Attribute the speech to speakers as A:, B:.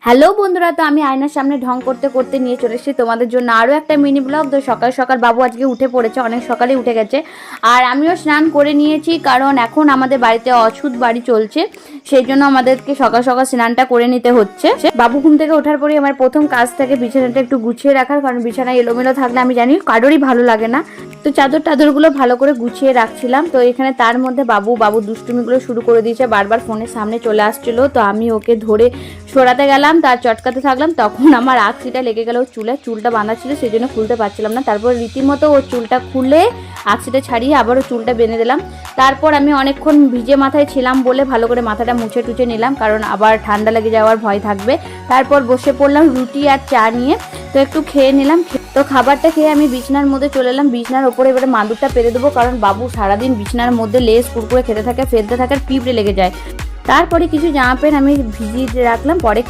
A: Hello বন্ধুরা, তো আমি আয়নার সামনে ঢং করতে করতে নিয়ে চলে এসেছি তোমাদের জন্য আরও একটা মিনি ব্লগ। তো সকাল সকাল বাবু আজকে উঠে পড়েছে, অনেক সকালে উঠে গেছে। আর আমিও স্নান করে নিয়েছি, কারণ এখন আমাদের বাড়িতে অছুত বাড়ি চলছে, সেই জন্য আমাদেরকে সকাল সকাল স্নানটা করে নিতে হচ্ছে। বাবু ঘুম থেকে ওঠার পরে আমার প্রথম কাজ থাকে বিছানাটা একটু গুছিয়ে রাখার, কারণ বিছানায় এলোমেলো থাকলে আমি জানি কারোরই ভালো লাগে না। তো চাদর টাদরগুলো ভালো করে গুছিয়ে রাখছিলাম। তো এখানে তার মধ্যে বাবু দুষ্টুমিগুলো শুরু করে দিয়েছে, বারবার ফোনের সামনে চলে আসছিল। তো আমি ওকে ধরে সরাতে গেলাম, তার চটকাতে থাকলাম, তখন আমার আকসিটা লেগে গেল চুলটা বাঁধা ছিল, সেই জন্য খুলতে পারছিলাম না। তারপর রীতিমতো ওর চুলটা খুলে আকসিটা ছাড়িয়ে আবারও চুলটা বেঁধে দিলাম। তারপর আমি অনেকক্ষণ ভিজে মাথায় ছিলাম বলে ভালো করে মাথাটা মুছে টুছে নিলাম, কারণ আবার ঠান্ডা লেগে যাওয়ার ভয় থাকবে। তারপর বসে পড়লাম রুটি আর চা নিয়ে, তো একটু খেয়ে নিলাম। তো খাবারটা খেয়ে আমি বিছনার মধ্যে চলে এলাম। বিছনার ওপরে এবারে মাদুরটা পেরে দেবো, কারণ বাবু সারাদিন বিছনার মধ্যে লেস কুরকুরে খেতে থাকে, ফেলতে থাকে আর পিঁপড়ে লেগে যায়। তারপরে কিছু জামা প্যান্ট আমি ভিজিয়ে রাখলাম, পরে